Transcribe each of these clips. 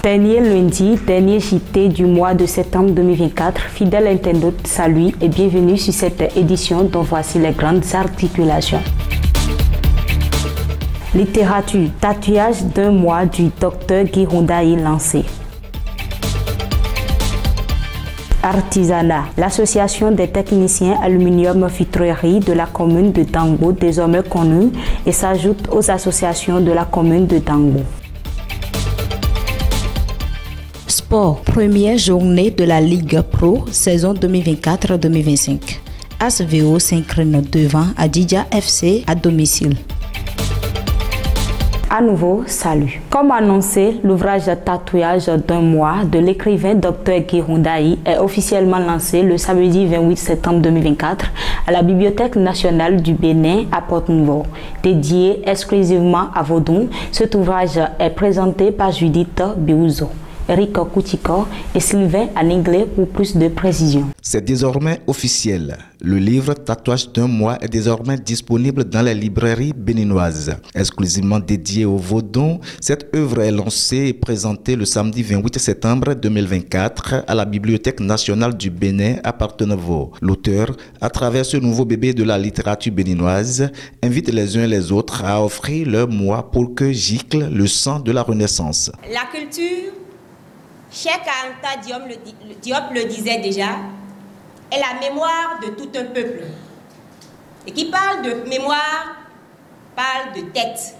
Dernier lundi, dernier JT du mois de septembre 2024, fidèles internautes, salut et bienvenue sur cette édition dont voici les grandes articulations. Littérature, tatouage d'un mois du docteur Guy Rondayi lancé. Artisanat, l'association des techniciens aluminium fitrerie de la commune de Dango, désormais connue, et s'ajoute aux associations de la commune de Dango. Sport, première journée de la Ligue Pro, saison 2024-2025. ASVO s'incline devant Adidja FC à domicile. À nouveau, salut. Comme annoncé, l'ouvrage Tatouage d'un mois de l'écrivain Dr Guy Rondayi est officiellement lancé le samedi 28 septembre 2024 à la Bibliothèque nationale du Bénin à Port-Nouveau. Dédié exclusivement à Vodun, cet ouvrage est présenté par Judith Biouzo, Eric Koutiko et Sylvain Aninglé pour plus de précision. C'est désormais officiel. Le livre Tatouage d'un mois est désormais disponible dans les librairies béninoises. Exclusivement dédié au Vodun, cette œuvre est lancée et présentée le samedi 28 septembre 2024 à la Bibliothèque nationale du Bénin à Port-Nouveau. L'auteur, à travers ce nouveau bébé de la littérature béninoise, invite les uns et les autres à offrir leur mois pour que gicle le sang de la Renaissance. La culture, Cheikh Anta Diop le disait déjà, est la mémoire de tout un peuple. Et qui parle de mémoire, parle de tête.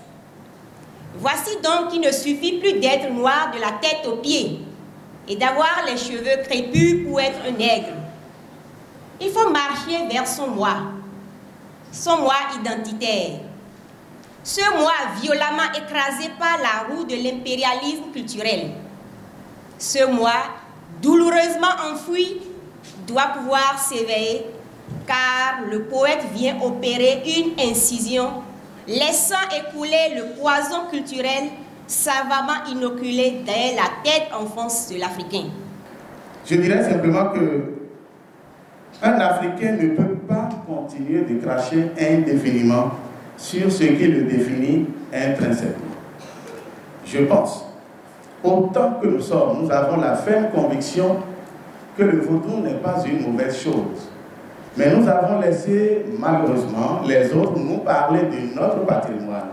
Voici donc qu'il ne suffit plus d'être noir de la tête aux pieds et d'avoir les cheveux crépus pour être un nègre. Il faut marcher vers son moi identitaire. Ce moi violemment écrasé par la roue de l'impérialisme culturel. Ce moi, douloureusement enfoui, doit pouvoir s'éveiller, car le poète vient opérer une incision, laissant écouler le poison culturel savamment inoculé derrière la tête enfance de l'Africain. Je dirais simplement que un Africain ne peut pas continuer de cracher indéfiniment sur ce qui le définit intrinsèquement. Je pense, autant que nous sommes, nous avons la ferme conviction que le vaudou n'est pas une mauvaise chose. Mais nous avons laissé, malheureusement, les autres nous parler de notre patrimoine.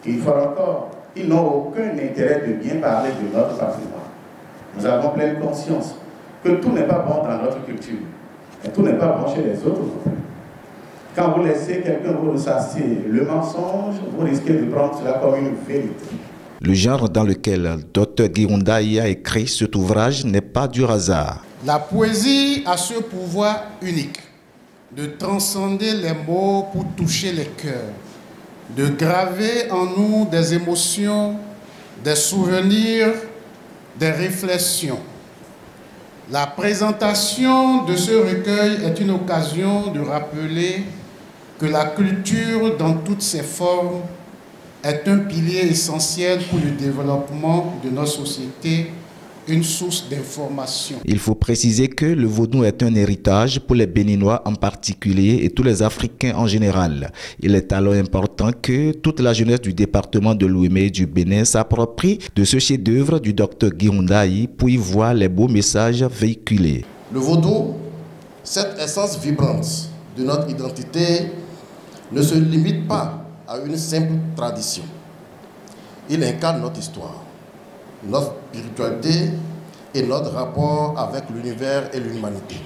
Une fois encore, ils n'ont aucun intérêt de bien parler de notre patrimoine. Nous avons pleine conscience que tout n'est pas bon dans notre culture. Et tout n'est pas bon chez les autres non plus. Quand vous laissez quelqu'un vous ressasser le mensonge, vous risquez de prendre cela comme une vérité. Le genre dans lequel Dr Guy Rondayi a écrit cet ouvrage n'est pas du hasard. La poésie a ce pouvoir unique de transcender les mots pour toucher les cœurs, de graver en nous des émotions, des souvenirs, des réflexions. La présentation de ce recueil est une occasion de rappeler que la culture dans toutes ses formes est un pilier essentiel pour le développement de notre société, une source d'information. Il faut préciser que le vaudou est un héritage pour les Béninois en particulier et tous les Africains en général. Il est alors important que toute la jeunesse du département de l'Ouémé et du Bénin s'approprie de ce chef-d'œuvre du docteur Guy Rondayi pour y voir les beaux messages véhiculés. Le vaudou, cette essence vibrante de notre identité, ne se limite pas à une simple tradition. Il incarne notre histoire, notre spiritualité et notre rapport avec l'univers et l'humanité.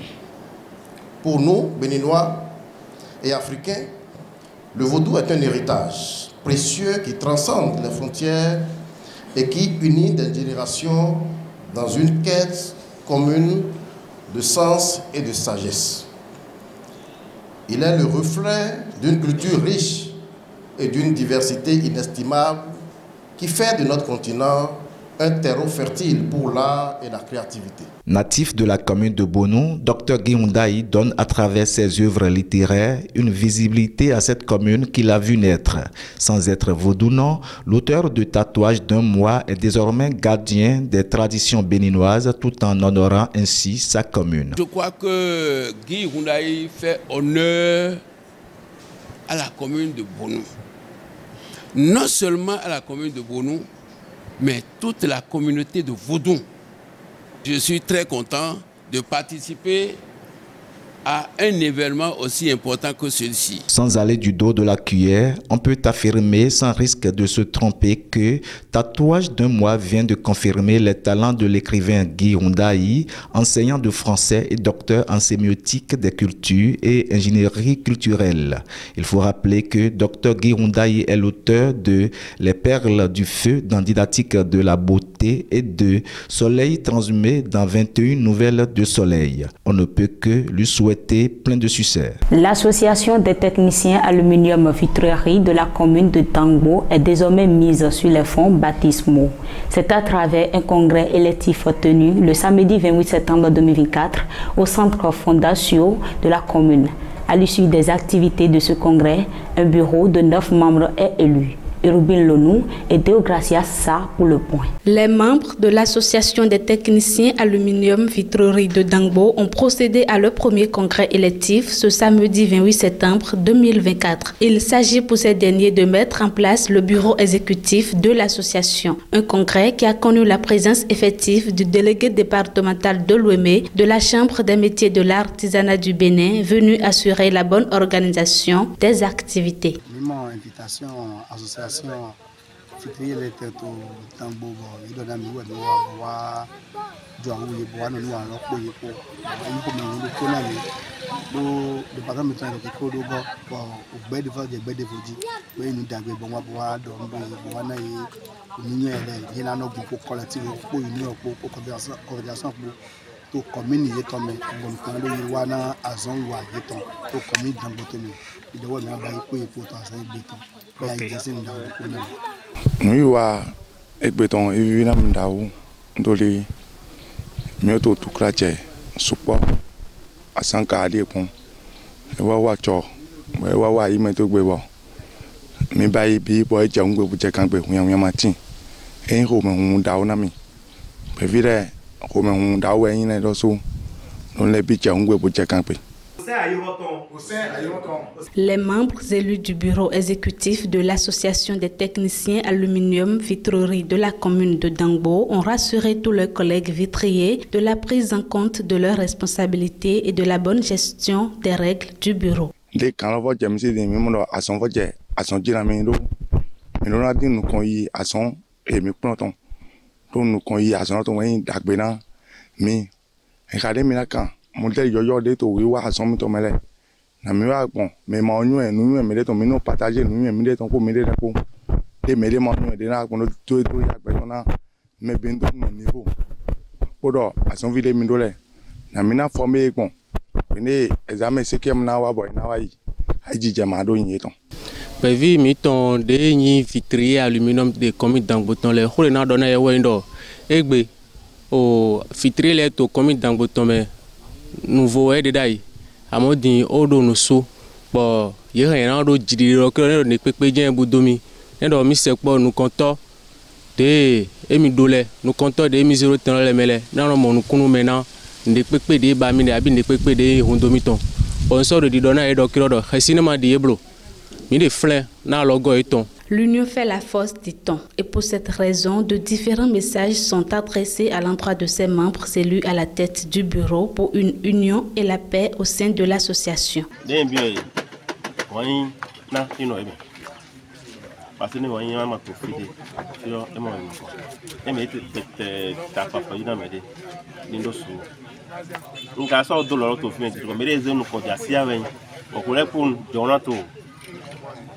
Pour nous, Béninois et Africains, le vaudou est un héritage précieux qui transcende les frontières et qui unit des générations dans une quête commune de sens et de sagesse. Il est le reflet d'une culture riche et d'une diversité inestimable qui fait de notre continent un terreau fertile pour l'art et la créativité. Natif de la commune de Bonou, Dr Guy Rondayi donne à travers ses œuvres littéraires une visibilité à cette commune qu'il a vu naître. Sans être vaudounan, l'auteur de Tatouage d'un mois est désormais gardien des traditions béninoises tout en honorant ainsi sa commune. Je crois que Guy Rondayi fait honneur à la commune de Bonou. Non seulement à la commune de Bonou, mais toute la communauté de Vodou. Je suis très content de participer à un événement aussi important que celui-ci. Sans aller du dos de la cuillère, on peut affirmer sans risque de se tromper que Tatouage d'un mois vient de confirmer les talents de l'écrivain Guy Rondaï, enseignant de français et docteur en sémiotique des cultures et ingénierie culturelle. Il faut rappeler que Dr Guy Rondaï est l'auteur de Les perles du feu dans Didactique de la beauté et de Soleil transhumé dans 21 nouvelles de soleil. On ne peut que lui souhaiter plein de succès. L'association des techniciens aluminium vitrerie de la commune de Dangbo est désormais mise sur les fonds baptismaux. C'est à travers un congrès électif tenu le samedi 28 septembre 2024 au centre Fondation de la commune. À l'issue des activités de ce congrès, un bureau de 9 membres est élu. Urubin Lonou et Deogracias Sa pour le point. Les membres de l'association des techniciens aluminium vitrerie de Dangbo ont procédé à leur premier congrès électif ce samedi 28 septembre 2024. Il s'agit pour ces derniers de mettre en place le bureau exécutif de l'association. Un congrès qui a connu la présence effective du délégué départemental de l'Ouémé, de la Chambre des métiers de l'artisanat du Bénin, venu assurer la bonne organisation des activités. Invitation association fitri le teto tambo bo ido na mi wa wa jo awu ye bo wa no wa lo po ye po yi ko me wo ko na ni bo department de ko do go bo gbe de foji we ni dagbe bo wa do ndo bo wa na yi ni yen le yin na no bu ko collective po yi ni opo ko coordination to commune ye comme bon kan do yi wa na azon wa ye ton to commune Dangbo to mi ido wa na ba yi ko ye po to azon gbe ton nous avons béton et vivons dans le mieux tout craché support à 100 cadres pour voir cho voir y mettre gbebo mi bayi bi boy jang gbebo je kan gbe hun matin en ho me hun dawo na mi pe vire ho me hun dawo yin na do so non le bi jang gbebo je kan gbe. Les membres élus du bureau exécutif de l'association des techniciens aluminium vitrerie de la commune de Dangbo ont rassuré tous leurs collègues vitriers de la prise en compte de leurs responsabilités et de la bonne gestion des règles du bureau. Les canaux de Jamsi de Mimono à son vojet, à son dynamino, mais nous avons dit nous qu'on y à son et mes plantons. Nous qu'on y à son autre moyen d'agbena, mais regardez Minaka. Modèle yo de to wi wa asom to mele na mi wa bon mais ma nu enu me de to mi no partager nu me de to ko mi de ko e me de ma nu de na ko no to ya gbe na me be ndo no niveau podo asom vi de mi do le na mi na formé bon ni examen sekem na wa boy na wa yi aji jama do yin to prévu mi ton de ni vitrier aluminium de commune Dangbo ton le khole na do na ye we ndo egbe o vitrier le to commune Dangbo ton me nouveau est dédaille à mon dit odo no so bon ye rien do jidi ro que ne pepe jen budomi ne do mi sekpo nous compte de emi dole nous compte de emi 0 tan le mele na no mo nu kunu mena ne pepe de ba mi ne abi ne pepe de hondomi ton on sort de dona e do kiro do xinema de yeblo mi de flin na logo eton. L'union fait la force, dit-on. Et pour cette raison, de différents messages sont adressés à l'endroit de ses membres élus à la tête du bureau pour une union et la paix au sein de l'association.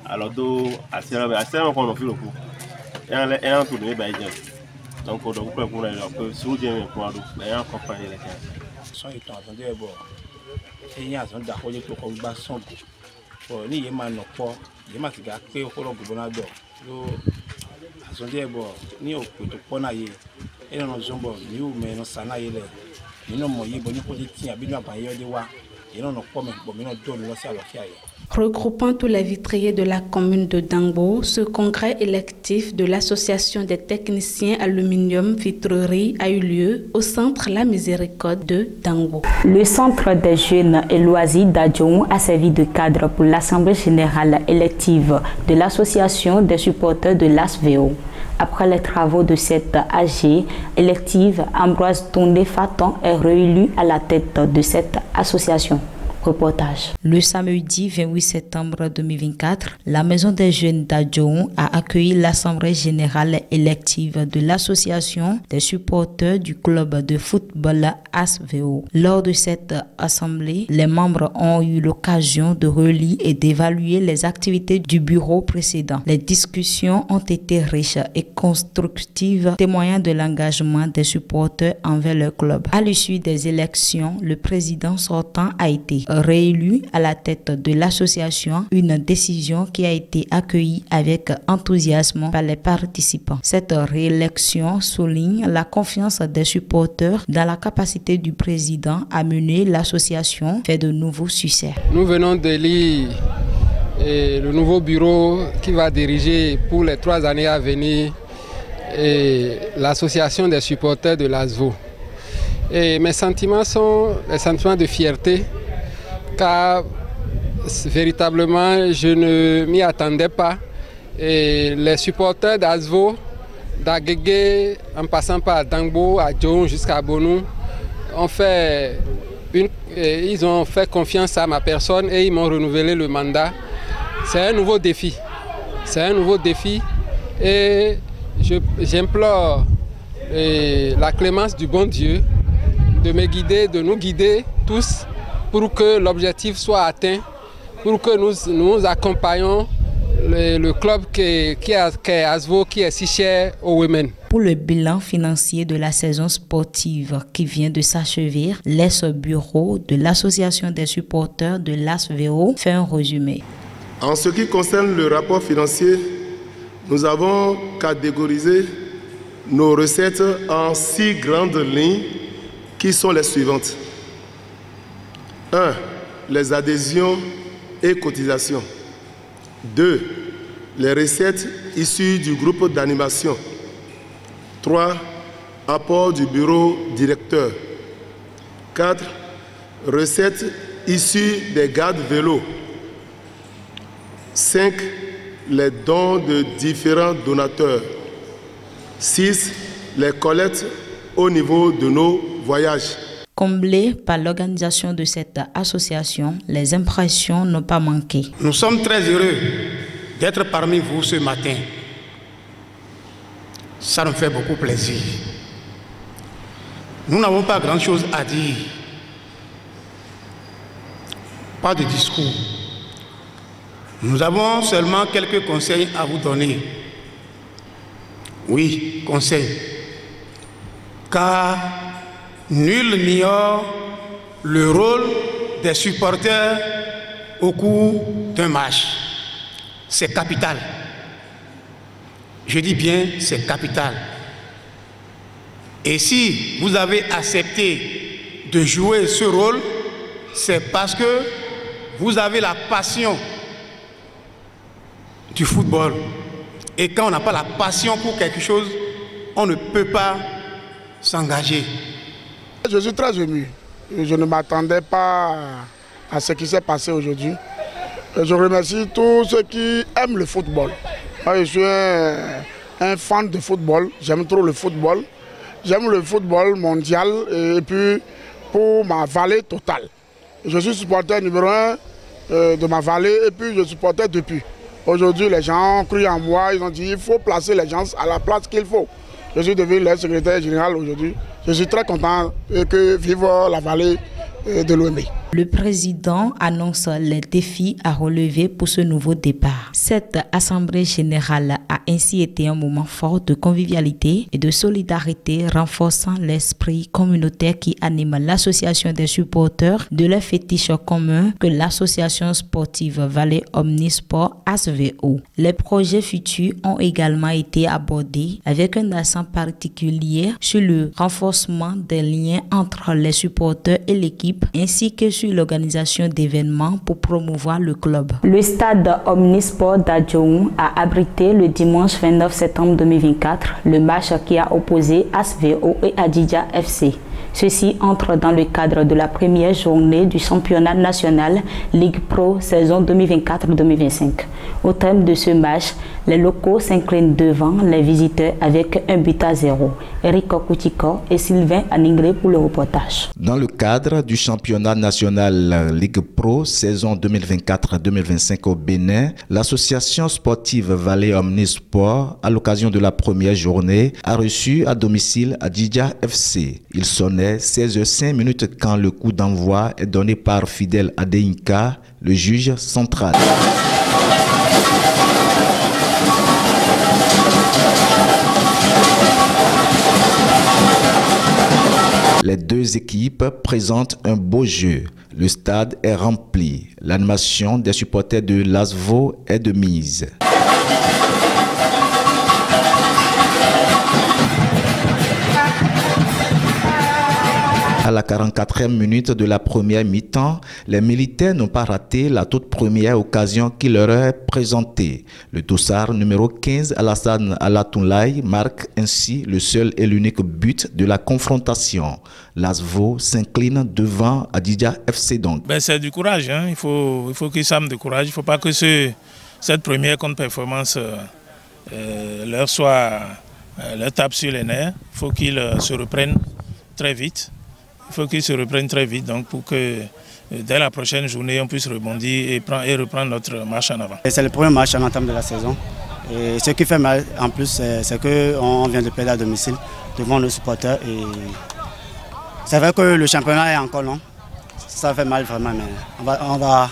Alors do asera ko no filo ko en tout de ba jen donc do ko ko na ko suje me ko ado en compagnie le kan son étant attendu bon et ya son da ko je to ko ba son bon ni ye ma no po ye ma ti ga pe ko lo gobernador yo asonde bon ni o ko to po na ye e no zombo ni o me no sana ye le ni no mo ye bo ni ko ti tin abi no ba ye de wa ye no po me bo me no do lo si alo fi aye. Regroupant tous les vitriers de la commune de Dangbo, ce congrès électif de l'association des techniciens aluminium vitrerie a eu lieu au centre La Miséricorde de Dangbo. Le centre des jeunes et loisirs d'Adjoun a servi de cadre pour l'assemblée générale élective de l'association des supporters de l'ASVEO. Après les travaux de cette AG élective, Ambroise Tondé-Fatan est réélu à la tête de cette association. Reportage. Le samedi 28 septembre 2024, la Maison des Jeunes d'Adjoun a accueilli l'Assemblée générale élective de l'Association des supporters du club de football ASVO. Lors de cette assemblée, les membres ont eu l'occasion de relire et d'évaluer les activités du bureau précédent. Les discussions ont été riches et constructives, témoignant de l'engagement des supporters envers leur club. À l'issue des élections, le président sortant a été réélu à la tête de l'association, une décision qui a été accueillie avec enthousiasme par les participants. Cette réélection souligne la confiance des supporters dans la capacité du président à mener l'association vers de nouveaux succès. Nous venons d'élire le nouveau bureau qui va diriger pour les 3 années à venir l'association des supporters de l'ASVO. Et mes sentiments sont les sentiments de fierté, car véritablement je ne m'y attendais pas. Et les supporters d'ASVO, d'Agégué, en passant par Dangbo, Adjoun jusqu'à Bonou, ils ont fait confiance à ma personne et ils m'ont renouvelé le mandat. C'est un nouveau défi. C'est un nouveau défi et j'implore la clémence du bon Dieu de me guider, de nous guider tous pour que l'objectif soit atteint, pour que nous accompagnions le club qui est ASVO, qui est si cher aux women. Pour le bilan financier de la saison sportive qui vient de s'achever, l'ex-bureau de l'association des supporters de l'ASVO fait un résumé. En ce qui concerne le rapport financier, nous avons catégorisé nos recettes en 6 grandes lignes qui sont les suivantes. 1. Les adhésions et cotisations. 2. Les recettes issues du groupe d'animation. 3. Apport du bureau directeur. 4. Recettes issues des gardes vélos. 5. Les dons de différents donateurs. 6. Les collectes au niveau de nos voyages. Comblés par l'organisation de cette association, les impressions n'ont pas manqué. Nous sommes très heureux d'être parmi vous ce matin. Ça nous fait beaucoup plaisir. Nous n'avons pas grand-chose à dire. Pas de discours. Nous avons seulement quelques conseils à vous donner. Oui, conseils. Car nul n'ignore le rôle des supporters au cours d'un match. C'est capital. Je dis bien, c'est capital. Et si vous avez accepté de jouer ce rôle, c'est parce que vous avez la passion du football. Et quand on n'a pas la passion pour quelque chose, on ne peut pas s'engager. Je suis très ému. Je ne m'attendais pas à ce qui s'est passé aujourd'hui. Je remercie tous ceux qui aiment le football. Moi, je suis un fan de football. J'aime trop le football. J'aime le football mondial et puis pour ma vallée totale. Je suis supporter numéro 1 de ma vallée et puis je supportais depuis. Aujourd'hui, les gens ont cru en moi. Ils ont dit qu'il faut placer les gens à la place qu'il faut. Je suis devenu le secrétaire général aujourd'hui. Je suis très content que vive la vallée de l'Ouémé. Le président annonce les défis à relever pour ce nouveau départ. Cette assemblée générale a ainsi été un moment fort de convivialité et de solidarité, renforçant l'esprit communautaire qui anime l'association des supporters de leur fétiche commun que l'association sportive Vallée Omnisport ASVO. Les projets futurs ont également été abordés avec un accent particulier sur le renforcement des liens entre les supporters et l'équipe ainsi que sur l'organisation d'événements pour promouvoir le club. Le stade Omnisport d'Adjoun a abrité le dimanche 29 septembre 2024 le match qui a opposé ASVO et Adidja FC. Ceci entre dans le cadre de la première journée du championnat national Ligue Pro saison 2024-2025. Au terme de ce match, les locaux s'inclinent devant les visiteurs avec 1-0. Eric Koutiko et Sylvain Aningré pour le reportage. Dans le cadre du championnat national Ligue Pro saison 2024-2025 au Bénin, l'association sportive Vallée Omnisport, à l'occasion de la première journée, a reçu à domicile Adidja FC. Il sonnait 16h05 quand le coup d'envoi est donné par Fidel Adeinka, le juge central. Les deux équipes présentent un beau jeu. Le stade est rempli. L'animation des supporters de l'ASVO est de mise. À la 44e minute de la première mi-temps, les militaires n'ont pas raté la toute première occasion qui leur est présentée. Le dossard numéro 15, Alassane Alatoulaye, marque ainsi le seul et l'unique but de la confrontation. L'ASVO s'incline devant Adidja FC donc. C'est du courage, hein. Il faut qu'ils s'arment de courage. Il ne faut pas que cette première contre-performance leur tape sur les nerfs. Il faut qu'ils se reprennent très vite. Il faut qu'ils se reprennent très vite donc pour que dès la prochaine journée on puisse rebondir et reprendre notre marche en avant. C'est le premier match en entame de la saison. Et ce qui fait mal en plus, c'est qu'on vient de perdre à domicile devant nos supporters. C'est vrai que le championnat est encore long. Ça fait mal vraiment, mais on va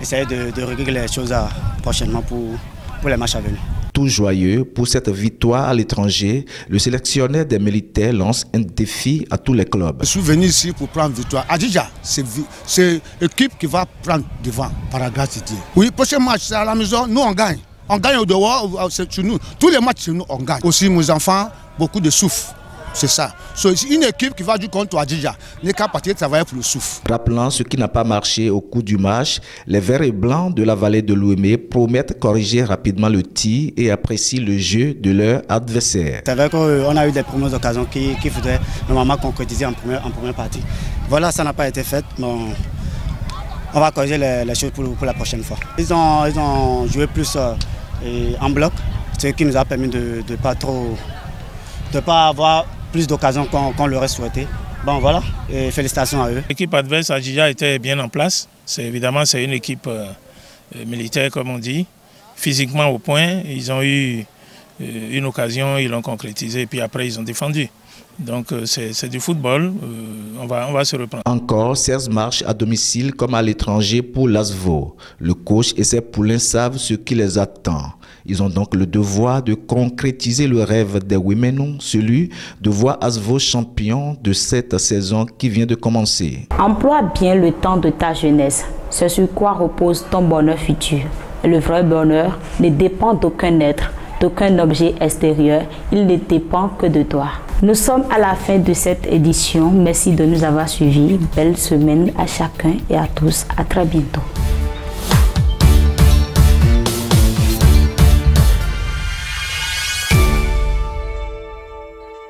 essayer de régler les choses prochainement pour les matchs à venir. Tout joyeux pour cette victoire à l'étranger, le sélectionneur des militaires lance un défi à tous les clubs. Je suis venu ici pour prendre victoire. Adidja, c'est l'équipe qui va prendre devant par la grâce de Dieu. Oui, prochain match, c'est à la maison, nous on gagne. On gagne au dehors, c'est chez nous. Tous les matchs, nous on gagne. Aussi, mes enfants, beaucoup de souffle. C'est ça. C'est une équipe qui va jouer contre Adidja. N'est qu'à partir de travailler pour le souffle. Rappelant ce qui n'a pas marché au cours du match, les Verts et Blancs de la vallée de l'Ouémé promettent corriger rapidement le tir et apprécient le jeu de leur adversaire. C'est vrai qu'on a eu des premières occasions qui faudrait normalement concrétiser en première partie. Voilà, ça n'a pas été fait. Bon, on va corriger les choses pour la prochaine fois. Ils ont joué plus en bloc, ce qui nous a permis de ne pas avoir plus d'occasions qu'on l'aurait souhaité. Bon voilà, et félicitations à eux. L'équipe adverse Adidja était bien en place. Évidemment, c'est une équipe militaire comme on dit, physiquement au point. Ils ont eu une occasion, ils l'ont concrétisée et puis après ils ont défendu. Donc c'est du football, on va se reprendre. Encore 16 matchs à domicile comme à l'étranger pour l'ASVO. Le coach et ses poulains savent ce qui les attend. Ils ont donc le devoir de concrétiser le rêve des Ouéménons, celui de voir ASVO champion de cette saison qui vient de commencer. Emploie bien le temps de ta jeunesse. C'est sur quoi repose ton bonheur futur. Et le vrai bonheur ne dépend d'aucun être, d'aucun objet extérieur. Il ne dépend que de toi. Nous sommes à la fin de cette édition. Merci de nous avoir suivis. Belle semaine à chacun et à tous. À très bientôt.